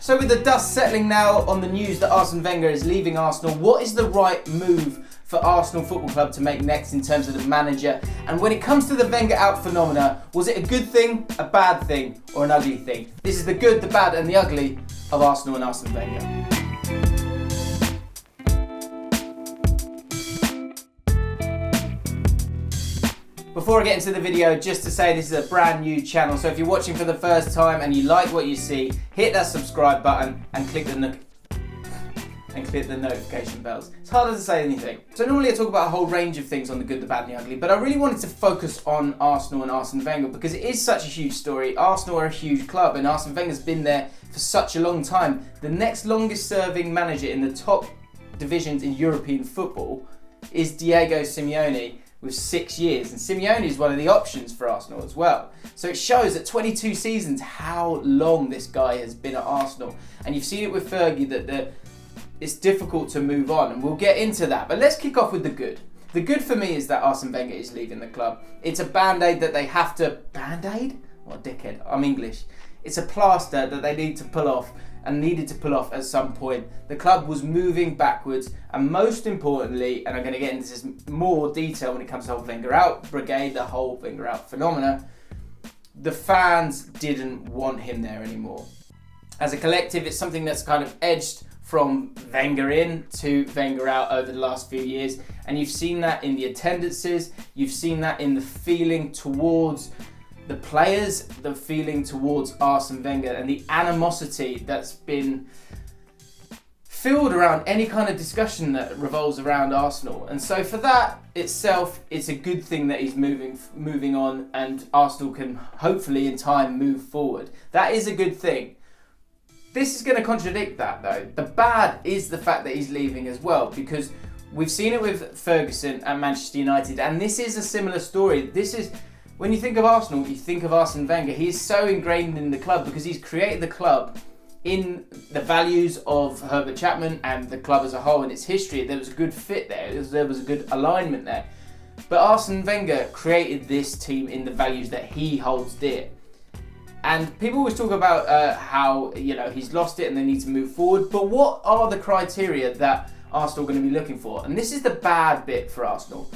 So with the dust settling now on the news that Arsene Wenger is leaving Arsenal, what is the right move for Arsenal Football Club to make next in terms of the manager? And when it comes to the Wenger out phenomena, was it a good thing, a bad thing, or an ugly thing? This is the good, the bad and the ugly of Arsenal and Arsene Wenger. Before I get into the video, just to say this is a brand new channel, so if you're watching for the first time and you like what you see, hit that subscribe button and click the notification bells. It's harder to say anything. So normally I talk about a whole range of things on the good, the bad and the ugly, but I really wanted to focus on Arsenal and Arsene Wenger because it is such a huge story. Arsenal are a huge club and Arsene Wenger's been there for such a long time. The next longest serving manager in the top divisions in European football is Diego Simeone, with 6 years, and Simeone is one of the options for Arsenal as well. So it shows at 22 seasons how long this guy has been at Arsenal, and you've seen it with Fergie that it's difficult to move on, and we'll get into that. But let's kick off with the good. The good for me is that Arsene Wenger is leaving the club. It's a band-aid that they have to... Band-aid? What a dickhead, I'm English. It's a plaster that they need to pull off and needed to pull off at some point. The club was moving backwards, and most importantly, and I'm going to get into this more detail when it comes to the whole Wenger out Brigade, the whole Wenger out phenomena, the fans didn't want him there anymore. As a collective, it's something that's kind of edged from Wenger in to Wenger out over the last few years, and you've seen that in the attendances, you've seen that in the feeling towards the players, the feeling towards Arsene Wenger, and the animosity that's been filled around any kind of discussion that revolves around Arsenal. And so for that itself, it's a good thing that he's moving on, and Arsenal can hopefully in time move forward. That is a good thing. This is going to contradict that though. The bad is the fact that he's leaving as well, because we've seen it with Ferguson at Manchester United, and this is a similar story. When you think of Arsenal, you think of Arsene Wenger. He's so ingrained in the club because he's created the club in the values of Herbert Chapman and the club as a whole and its history. There was a good fit there. There was a good alignment there. But Arsene Wenger created this team in the values that he holds dear. And people always talk about how he's lost it and they need to move forward. But what are the criteria that Arsenal are going to be looking for? And this is the bad bit for Arsenal.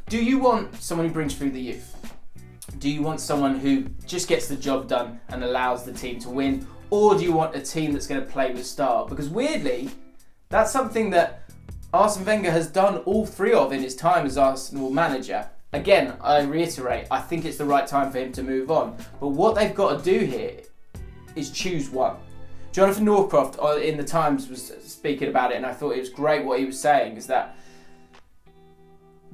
Do you want someone who brings through the youth? Do you want someone who just gets the job done and allows the team to win? Or do you want a team that's going to play with style? Because weirdly, that's something that Arsene Wenger has done all three of in his time as Arsenal manager. Again, I reiterate, I think it's the right time for him to move on. But what they've got to do here is choose one. Jonathan Northcroft in the Times was speaking about it, and I thought it was great what he was saying, is that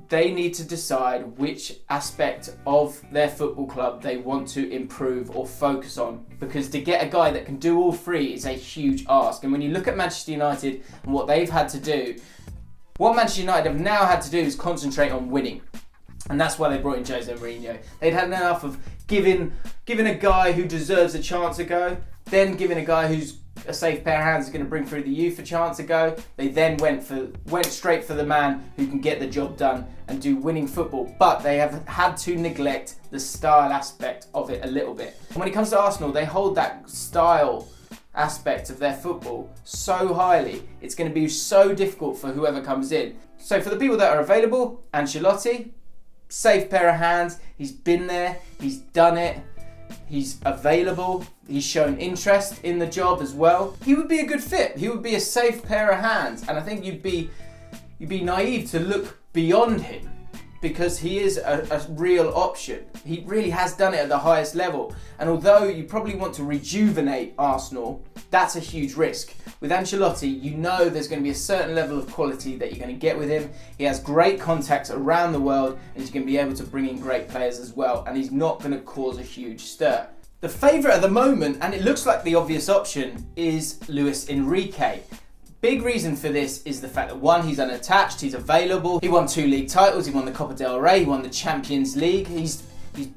they need to decide which aspect of their football club they want to improve or focus on. Because to get a guy that can do all three is a huge ask. And when you look at Manchester United and what they've had to do, what Manchester United have now had to do is concentrate on winning. And that's why they brought in Jose Mourinho. They'd had enough of giving a guy who deserves a chance a go, then giving a guy who's a safe pair of hands is going to bring through the youth a chance to go. They then went straight for the man who can get the job done and do winning football. But they have had to neglect the style aspect of it a little bit. And when it comes to Arsenal, they hold that style aspect of their football so highly. It's going to be so difficult for whoever comes in. So for the people that are available, Ancelotti, safe pair of hands. He's been there, he's done it. He's available, he's shown interest in the job as well. He would be a good fit. He would be a safe pair of hands, and I think you'd be naive to look beyond him because he is a real option. He really has done it at the highest level, and although you probably want to rejuvenate Arsenal, that's a huge risk. With Ancelotti, you know there's going to be a certain level of quality that you're going to get with him. He has great contacts around the world and he's going to be able to bring in great players as well, and he's not going to cause a huge stir. The favourite at the moment, and it looks like the obvious option, is Luis Enrique. Big reason for this is the fact that one, he's unattached, he's available, he won 2 league titles, he won the Copa del Rey, he won the Champions League, he's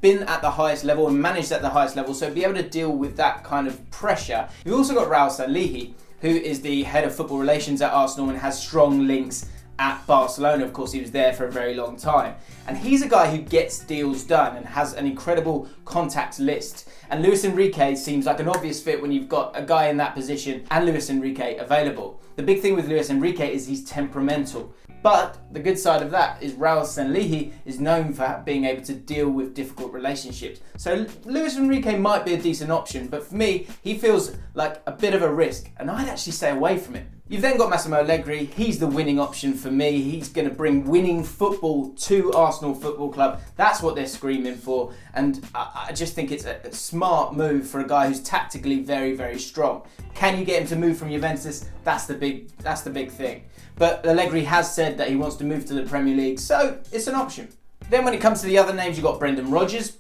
been at the highest level and managed at the highest level, so be able to deal with that kind of pressure. You've also got Raul Sanllehi, who is the head of football relations at Arsenal and has strong links at Barcelona. Of course, he was there for a very long time. And he's a guy who gets deals done and has an incredible contacts list. And Luis Enrique seems like an obvious fit when you've got a guy in that position and Luis Enrique available. The big thing with Luis Enrique is he's temperamental. But the good side of that is Raul Sanllehi is known for being able to deal with difficult relationships. So Luis Enrique might be a decent option, but for me, he feels like a bit of a risk, and I'd actually stay away from it. You've then got Massimo Allegri. He's the winning option for me. He's going to bring winning football to Arsenal Football Club. That's what they're screaming for, and I just think it's a smart move for a guy who's tactically very, very strong. Can you get him to move from Juventus? That's the big thing. But Allegri has said that he wants to move to the Premier League, so it's an option. Then when it comes to the other names, you've got Brendan Rodgers.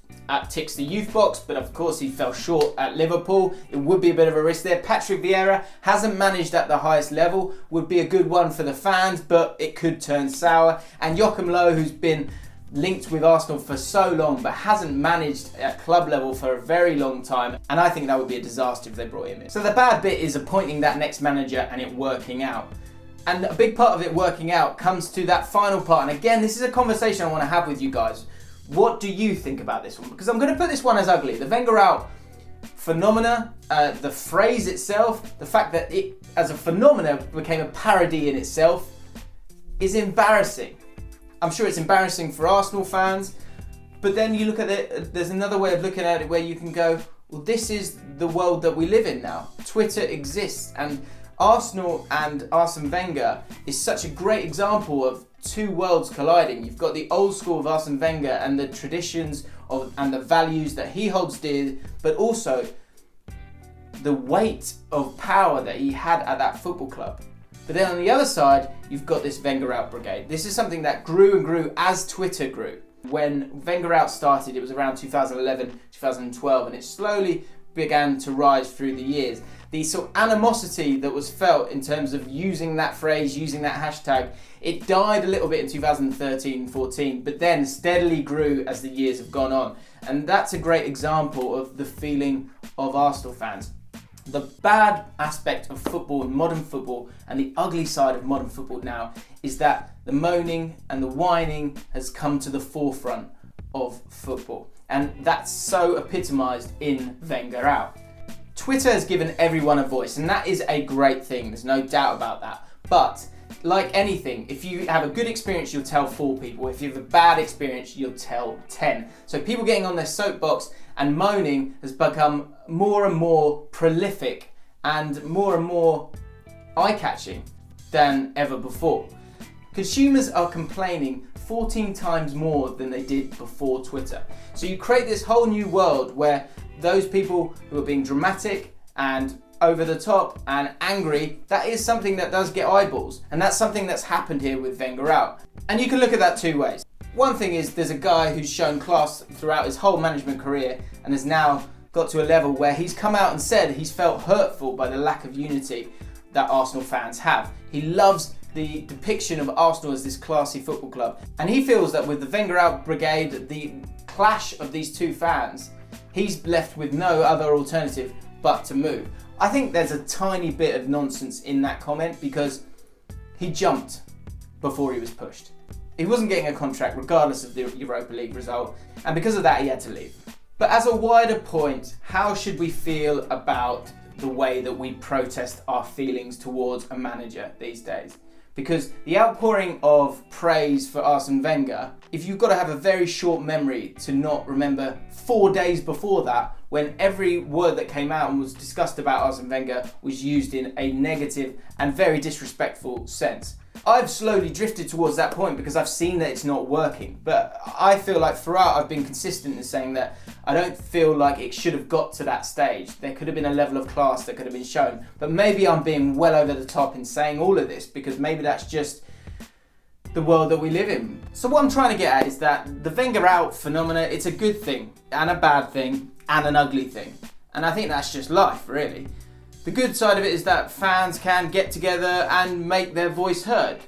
Ticks the youth box, but of course he fell short at Liverpool. It would be a bit of a risk there. Patrick Vieira hasn't managed at the highest level, would be a good one for the fans, but it could turn sour. And Joachim Low, who's been linked with Arsenal for so long, but hasn't managed at club level for a very long time, and I think that would be a disaster if they brought him in. So the bad bit is appointing that next manager and it working out. And a big part of it working out comes to that final part. And again, this is a conversation I want to have with you guys. What do you think about this one? Because I'm going to put this one as ugly. The Wenger out phenomena, the phrase itself, the fact that it as a phenomena became a parody in itself is embarrassing. I'm sure it's embarrassing for Arsenal fans, but then you look at it, there's another way of looking at it where you can go, well, this is the world that we live in now. Twitter exists, and Arsenal and Arsene Wenger is such a great example of two worlds colliding. You've got the old school of Arsene Wenger and the traditions and the values that he holds dear, but also the weight of power that he had at that football club. But then on the other side, you've got this Wenger out brigade. This is something that grew and grew as Twitter grew. When Wenger out started, it was around 2011, 2012, and it slowly began to rise through the years. The sort of animosity that was felt in terms of using that phrase, using that hashtag, it died a little bit in 2013-14, but then steadily grew as the years have gone on. And that's a great example of the feeling of Arsenal fans. The bad aspect of football and modern football, and the ugly side of modern football now, is that the moaning and the whining has come to the forefront of football. And that's so epitomised in Wenger out. Twitter has given everyone a voice, and that is a great thing, there's no doubt about that. But like anything, if you have a good experience, you'll tell 4 people. If you have a bad experience, you'll tell 10. So people getting on their soapbox and moaning has become more and more prolific and more eye-catching than ever before. Consumers are complaining 14 times more than they did before Twitter. So you create this whole new world where those people who are being dramatic and over the top and angry, that is something that does get eyeballs. And that's something that's happened here with Wenger out. And you can look at that 2 ways. One thing is there's a guy who's shown class throughout his whole management career and has now got to a level where he's come out and said he's felt hurtful by the lack of unity that Arsenal fans have. He loves the depiction of Arsenal as this classy football club. And he feels that with the Wenger out brigade, the clash of these two fans, he's left with no other alternative but to move. I think there's a tiny bit of nonsense in that comment because he jumped before he was pushed. He wasn't getting a contract regardless of the Europa League result, and because of that he had to leave. But as a wider point, how should we feel about the way that we protest our feelings towards a manager these days? Because the outpouring of praise for Arsene Wenger, if you've got to have a very short memory to not remember 4 days before that, when every word that came out and was discussed about Arsene Wenger was used in a negative and very disrespectful sense. I've slowly drifted towards that point because I've seen that it's not working. But I feel like throughout I've been consistent in saying that I don't feel like it should have got to that stage. There could have been a level of class that could have been shown. But maybe I'm being well over the top in saying all of this because maybe that's just the world that we live in. So what I'm trying to get at is that the Wenger out phenomena, it's a good thing and a bad thing and an ugly thing. And I think that's just life, really. The good side of it is that fans can get together and make their voice heard.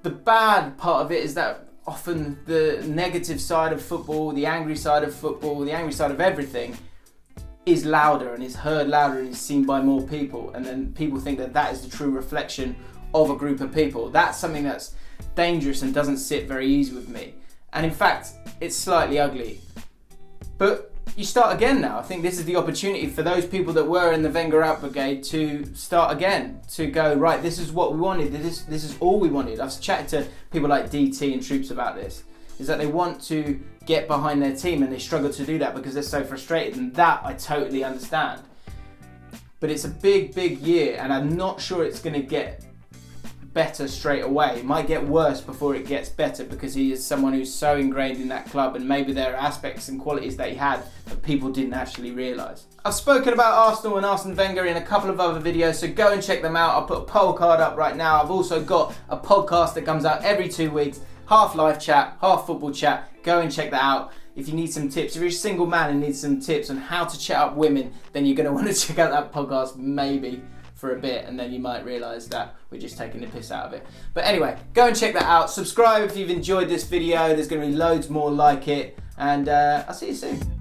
The bad part of it is that often the negative side of football, the angry side of football, the angry side of everything is louder and is heard louder and is seen by more people. And then people think that that is the true reflection of a group of people. That's something that's dangerous and doesn't sit very easy with me. And in fact, it's slightly ugly. But you start again now. I think this is the opportunity for those people that were in the Wenger out brigade to start again, to go, right, this is what we wanted, this is all we wanted. I've chatted to people like DT and Troops about this, is that they want to get behind their team and they struggle to do that because they're so frustrated, and that I totally understand. But it's a big, big year, and I'm not sure it's going to get better straight away. It might get worse before it gets better, because he is someone who's so ingrained in that club, and maybe there are aspects and qualities that he had that people didn't actually realise. I've spoken about Arsenal and Arsene Wenger in a couple of other videos, so go and check them out. I'll put a poll card up right now. I've also got a podcast that comes out every 2 weeks, half live chat, half football chat. Go and check that out. If you need some tips, if you're a single man and need some tips on how to chat up women, then you're going to want to check out that podcast maybe for a bit, and then you might realise that we're just taking the piss out of it. But anyway, go and check that out. Subscribe if you've enjoyed this video. There's going to be loads more like it, and I'll see you soon.